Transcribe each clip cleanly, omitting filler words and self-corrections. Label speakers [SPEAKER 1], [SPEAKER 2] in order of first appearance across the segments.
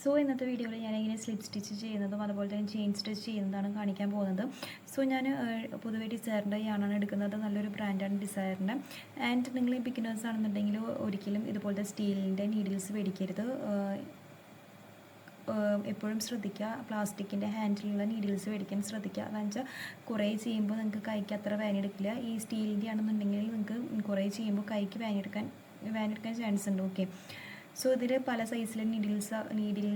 [SPEAKER 1] So ഇന്നത്തെ വീഡിയോയിൽ ഞാനിങ്ങനെ സ്ലിപ്പ് സ്റ്റിച്ച് ചെയ്യുന്നതും അതുപോലെ തന്നെ ചെയിൻ സ്റ്റിച്ച് ചെയ്യുന്നതാണ് കാണിക്കാൻ പോകുന്നത്. സോ ഞാൻ പൊതുവേ ഡിസൈറിൻ്റെ യാണാണ് എടുക്കുന്നത്. നല്ലൊരു ബ്രാൻഡാണ് ഡിസൈറിൻ്റെ. ആൻഡ് നിങ്ങൾ ഈ ബിഗിനേഴ്സ് ആണെന്നുണ്ടെങ്കിൽ ഒരിക്കലും ഇതുപോലത്തെ സ്റ്റീലിൻ്റെ നീഡിൽസ് മേടിക്കരുത്. എപ്പോഴും ശ്രദ്ധിക്കുക, പ്ലാസ്റ്റിക്കിൻ്റെ ഹാൻഡിലുള്ള നീഡിൽസ് മേടിക്കാൻ ശ്രദ്ധിക്കുക. അതെന്ന് വെച്ചാൽ കുറേ ചെയ്യുമ്പോൾ നിങ്ങൾക്ക് കൈക്ക് അത്ര വേനെടുക്കില്ല. ഈ സ്റ്റീലിൻ്റെ ആണെന്നുണ്ടെങ്കിൽ നിങ്ങൾക്ക് കുറേ ചെയ്യുമ്പോൾ കൈക്ക് വേനെടുക്കാൻ ചാൻസ് ഉണ്ട്. ഓക്കെ, സോ ഇതിൽ പല സൈസിലെ നീഡിൽ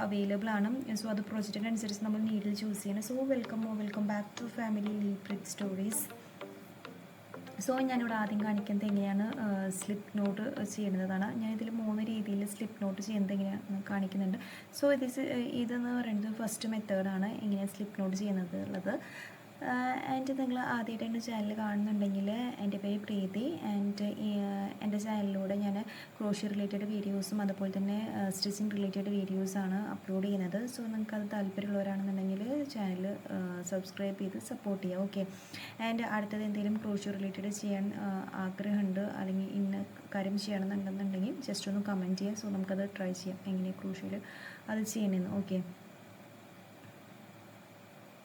[SPEAKER 1] അവൈലബിൾ ആണ്. സോ അത് പ്രൊജക്റ്റിനനുസരിച്ച് നമ്മൾ നീഡിൽ ചൂസ് ചെയ്യണം. So welcome back to family Lepric stories. So ഞാനിവിടെ ആദ്യം കാണിക്കുന്നത് എങ്ങനെയാണ് സ്ലിപ്പ് നോട്ട് ചെയ്യുന്നതാണ്. ഞാനിതിൽ 3 രീതിയിൽ സ്ലിപ്പ് നോട്ട് ചെയ്യുന്നത് എങ്ങനെയാണ് കാണിക്കുന്നുണ്ട്. സോ ഇതെന്ന് പറയുന്നത് ഫസ്റ്റ് മെത്തേഡാണ് എങ്ങനെയാണ് സ്ലിപ്പ് നോട്ട് ചെയ്യുന്നത് ഉള്ളത്. ആൻഡ് നിങ്ങൾ ആദ്യമായിട്ട് എൻ്റെ ചാനൽ കാണുന്നുണ്ടെങ്കിൽ എൻ്റെ പേര് പ്രീതി. ആൻഡ് എൻ്റെ ചാനലിലൂടെ ഞാൻ ക്രോഷ്യ റിലേറ്റഡ് വീഡിയോസും അതുപോലെ തന്നെ സ്റ്റിച്ചിങ് റിലേറ്റഡ് വീഡിയോസാണ് അപ്ലോഡ് ചെയ്യുന്നത്. സോ നിങ്ങൾക്കത് താല്പര്യമുള്ളവരാണെന്നുണ്ടെങ്കിൽ ചാനൽ സബ്സ്ക്രൈബ് ചെയ്ത് സപ്പോർട്ട് ചെയ്യുക. ഓക്കെ, ആൻഡ് അടുത്തത് എന്തെങ്കിലും ക്രോഷ്യ റിലേറ്റഡ് ചെയ്യാൻ ആഗ്രഹമുണ്ട് അല്ലെങ്കിൽ ഇന്ന കാര്യം ചെയ്യണമെന്നുണ്ടെന്നുണ്ടെങ്കിൽ ജസ്റ്റ് ഒന്ന് കമൻറ്റ് ചെയ്യുക. സോ നമുക്കത് ട്രൈ ചെയ്യാം എങ്ങനെയാണ് ക്രോഷ്യയിൽ അത് ചെയ്യണമെന്ന്. ഓക്കെ,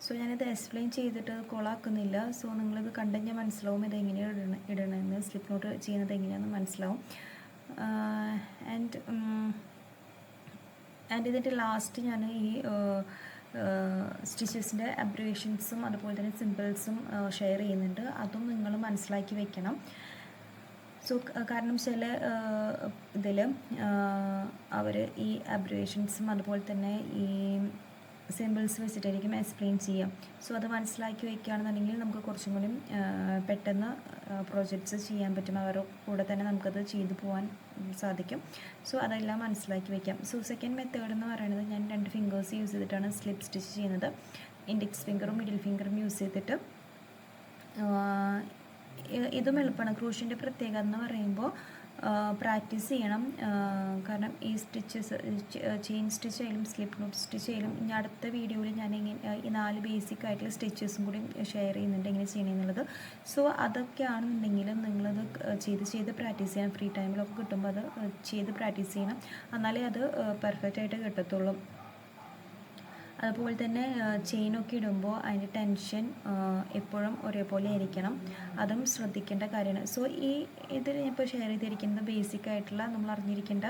[SPEAKER 1] സോ ഞാനിത് എക്സ്പ്ലെയിൻ ചെയ്തിട്ട് കൊളാക്കുന്നില്ല. സോ നിങ്ങളിത് കണ്ടുകഴിഞ്ഞാൽ മനസ്സിലാവും ഇത് എങ്ങനെയാണ് ഇടണമെന്ന്, സ്ലിപ്പ് നോട്ട് ചെയ്യുന്നത് എങ്ങനെയാണെന്ന് മനസ്സിലാവും. ആൻഡ് ഇതിൻ്റെ ലാസ്റ്റ് ഞാൻ ഈ സ്റ്റിച്ചസിൻ്റെ അബ്രിവേഷൻസും അതുപോലെ തന്നെ സിമ്പിൾസും ഷെയർ ചെയ്യുന്നുണ്ട്. അതും നിങ്ങൾ മനസ്സിലാക്കി വെക്കണം. സോ കാരണം ചില ഇതിൽ അവർ ഈ അബ്രിവേഷൻസും അതുപോലെ തന്നെ ഈ സിമ്പിൾസ് വെച്ചിട്ടായിരിക്കും എക്സ്പ്ലെയിൻ ചെയ്യാം. സോ അത് മനസ്സിലാക്കി വയ്ക്കുകയാണെന്നുണ്ടെങ്കിൽ നമുക്ക് കുറച്ചും കൂടി പെട്ടെന്ന് പ്രോജക്ട്സ് ചെയ്യാൻ പറ്റും. അവരുടെ കൂടെ തന്നെ നമുക്കത് ചെയ്തു പോകാൻ സാധിക്കും. സോ അതെല്ലാം മനസ്സിലാക്കി വയ്ക്കാം. സോ സെക്കൻഡ് മെത്തേഡ് എന്ന് പറയുന്നത് ഞാൻ 2 ഫിംഗേഴ്സ് യൂസ് ചെയ്തിട്ടാണ് സ്ലിപ്പ് സ്റ്റിച്ച് ചെയ്യുന്നത്. ഇൻഡെക്സ് ഫിംഗറും മിഡിൽ ഫിംഗറും യൂസ് ചെയ്തിട്ട്. ഇതും എളുപ്പമാണ്. ക്രൂഷ്യൻ്റെ പ്രത്യേകത എന്ന് പറയുമ്പോൾ പ്രാക്ടീസ് ചെയ്യണം. കാരണം ഈ സ്റ്റിച്ചസ് ചെയിൻ സ്റ്റിച്ച് ആയാലും സ്ലിപ്പ് നോട്ട് സ്റ്റിച്ച് ആയാലും ഇനി അടുത്ത വീഡിയോയിൽ ഞാൻ ഈ 4 ബേസിക് ആയിട്ടുള്ള സ്റ്റിച്ചസും കൂടി ഷെയർ ചെയ്യുന്നുണ്ട് എങ്ങനെ ചെയ്യണമെന്നുള്ളത്. സോ അതൊക്കെയാണെന്നുണ്ടെങ്കിൽ നിങ്ങളത് ചെയ്ത് പ്രാക്ടീസ് ചെയ്യണം. ഫ്രീ ടൈമിലൊക്കെ കിട്ടുമ്പോൾ അത് ചെയ്ത് പ്രാക്ടീസ് ചെയ്യണം. എന്നാലേ അത് പെർഫെക്റ്റ് ആയിട്ട് കിട്ടത്തുള്ളൂ. അതുപോലെ തന്നെ ചെയിനൊക്കെ ഇടുമ്പോൾ അതിൻ്റെ ടെൻഷൻ എപ്പോഴും ഒരേപോലെ ആയിരിക്കണം. അതും ശ്രദ്ധിക്കേണ്ട കാര്യമാണ്. സോ ഇതിൽ ഇപ്പോൾ ഷെയർ ചെയ്തിരിക്കുന്നത് ബേസിക് ആയിട്ടുള്ള നമ്മൾ അറിഞ്ഞിരിക്കേണ്ട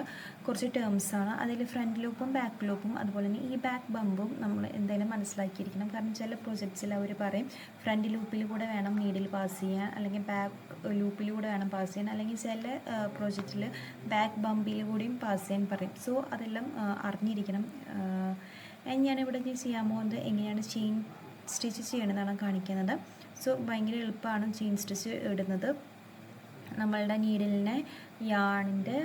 [SPEAKER 1] കുറച്ച് ടേംസാണ്. അതിൽ ഫ്രണ്ട് ലൂപ്പും ബാക്ക് ലൂപ്പും അതുപോലെ തന്നെ ഈ ബാക്ക് ബമ്പും നമ്മൾ എന്തായാലും മനസ്സിലാക്കിയിരിക്കണം. കാരണം ചില പ്രോജക്ട്സിൽ അവർ പറയും ഫ്രണ്ട് ലൂപ്പിലൂടെ വേണം നീഡിൽ പാസ് ചെയ്യാൻ, അല്ലെങ്കിൽ ബാക്ക് ലൂപ്പിലൂടെ വേണം പാസ് ചെയ്യാൻ, അല്ലെങ്കിൽ ചില പ്രോജക്റ്റിൽ ബാക്ക് ബമ്പിലൂടെയും പാസ് ചെയ്യാൻ പറയും. സോ അതെല്ലാം അറിഞ്ഞിരിക്കണം. ഞാനിവിടെ ചെയ്യാൻ പോകുന്നത് എങ്ങനെയാണ് ചെയിൻ സ്റ്റിച്ച് ചെയ്യണമെന്നാണ് കാണിക്കുന്നത്. സോ ഭയങ്കര എളുപ്പമാണ് ചെയിൻ സ്റ്റിച്ച് ഇടുന്നത്. നമ്മളുടെ നീഡിലിനെ യാണിൻ്റെ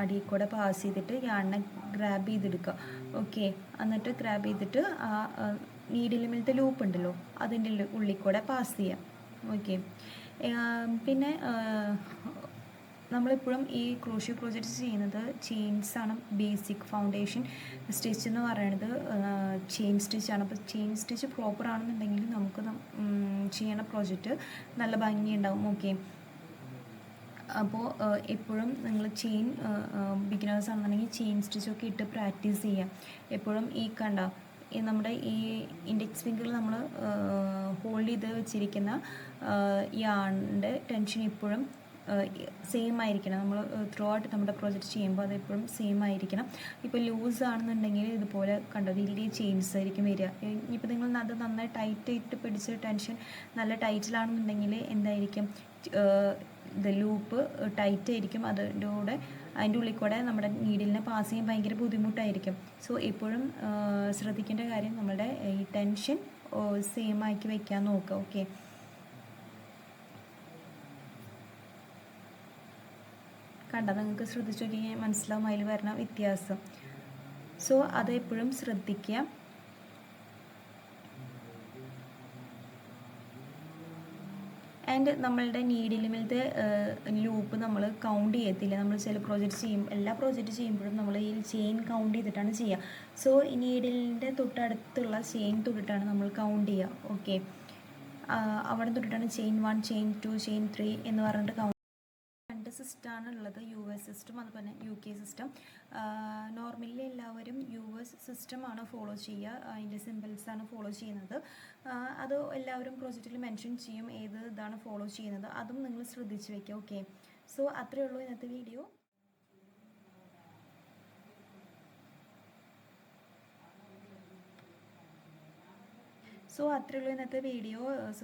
[SPEAKER 1] അടിയിൽ കൂടെ പാസ് ചെയ്തിട്ട് യാണിനെ ഗ്രാബ് ചെയ്തെടുക്കുക. ഓക്കെ, എന്നിട്ട് ഗ്രാബ് ചെയ്തിട്ട് ആ നീഡിലിമിലത്തെ ലൂപ്പ് ഉണ്ടല്ലോ അതിൻ്റെ ഉള്ളിൽ കൂടെ പാസ് ചെയ്യാം. ഓക്കെ, പിന്നെ നമ്മളെപ്പോഴും ഈ ക്രോഷ്യ പ്രോജക്റ്റ് ചെയ്യുന്നത് ചെയിൻസാണ്. ബേസിക് ഫൗണ്ടേഷൻ സ്റ്റിച്ച് എന്ന് പറയുന്നത് ചെയിൻ സ്റ്റിച്ചാണ്. അപ്പോൾ ചെയിൻ സ്റ്റിച്ച് പ്രോപ്പർ ആണെന്നുണ്ടെങ്കിൽ നമുക്ക് ചെയ്യണ പ്രോജക്റ്റ് നല്ല ഭംഗിയുണ്ടാവും. ഓക്കെ, അപ്പോൾ എപ്പോഴും നിങ്ങൾ ബിഗിനേഴ്സ് ആണെന്നുണ്ടെങ്കിൽ ചെയിൻ സ്റ്റിച്ചൊക്കെ ഇട്ട് പ്രാക്ടീസ് ചെയ്യാം. എപ്പോഴും ഈ നമ്മുടെ ഈ ഇൻഡെക്സ് ഫിംഗറിൽ നമ്മൾ ഹോൾഡ് ചെയ്ത് വെച്ചിരിക്കുന്ന യാണിൻ്റെ ടെൻഷൻ എപ്പോഴും സെയിം ആയിരിക്കണം. നമ്മൾ ത്രൂ ഔട്ട് നമ്മുടെ പ്രോജക്റ്റ് ചെയ്യുമ്പോൾ അതെപ്പോഴും സെയിം ആയിരിക്കണം. ഇപ്പോൾ ലൂസ് ആണെന്നുണ്ടെങ്കിൽ ഇതുപോലെ വലിയ ചെയിൻസ് ആയിരിക്കും വരിക. ഇപ്പോൾ നിങ്ങൾ അത് നന്നായി ടൈറ്റ് പിടിച്ച് ടെൻഷൻ നല്ല ടൈറ്റിലാണെന്നുണ്ടെങ്കിൽ എന്തായിരിക്കും, ലൂപ്പ് ടൈറ്റ് ആയിരിക്കും. അതിൻ്റെ ഉള്ളിൽ കൂടെ നമ്മുടെ നീഡിലിനെ പാസ് ചെയ്യാൻ ഭയങ്കര ബുദ്ധിമുട്ടായിരിക്കും. സോ എപ്പോഴും ശ്രദ്ധിക്കേണ്ട കാര്യം നമ്മുടെ ഈ ടെൻഷൻ സെയിം ആക്കി വയ്ക്കാൻ നോക്കുക. ഓക്കെ, നിങ്ങൾക്ക് ശ്രദ്ധിച്ചു നോക്കിയാൽ മനസ്സിലാവും അതിൽ വരുന്ന വ്യത്യാസം. സോ അത് എപ്പോഴും ശ്രദ്ധിക്കുക. ആൻഡ് നമ്മളുടെ നീഡിലിമിലത്തെ ലൂപ്പ് നമ്മൾ കൗണ്ട് ചെയ്യത്തില്ല. നമ്മൾ ചില എല്ലാ പ്രോജക്റ്റ് ചെയ്യുമ്പോഴും നമ്മൾ ഈ ചെയിൻ കൗണ്ട് ചെയ്തിട്ടാണ് ചെയ്യുക. സോ ഈ നീഡിലിൻ്റെ തൊട്ടടുത്തുള്ള ചെയിൻ തൊട്ടിട്ടാണ് നമ്മൾ കൗണ്ട് ചെയ്യുക. ഓക്കെ, അവിടെ തൊട്ടിട്ടാണ് ചെയിൻ 1, ചെയിൻ 2, ചെയിൻ 3 എന്ന് പറഞ്ഞിട്ട് സിസ്റ്റമാണ് ഉള്ളത്, US സിസ്റ്റം അതുപോലെ UK സിസ്റ്റം. നോർമലി എല്ലാവരും US സിസ്റ്റമാണ് ഫോളോ ചെയ്യുക, അതിൻ്റെ സിമ്പിൾസാണ് ഫോളോ ചെയ്യുന്നത്. അത് എല്ലാവരും പ്രോജക്റ്റിൽ മെൻഷൻ ചെയ്യും ഏത് ഇതാണ് ഫോളോ ചെയ്യുന്നത്, അതും നിങ്ങൾ ശ്രദ്ധിച്ച് വയ്ക്കുക. ഓക്കെ, സോ അത്രയേ ഉള്ളൂ ഇന്നത്തെ വീഡിയോ. അത്രയേ ഉള്ളൂ ഇന്നത്തെ വീഡിയോ.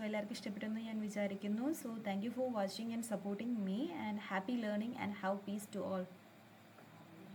[SPEAKER 1] എല്ലാവർക്കും ഇഷ്ടപ്പെട്ടെന്ന് ഞാൻ വിചാരിക്കുന്നു. Thank you for watching and supporting me, and happy learning and have peace to all.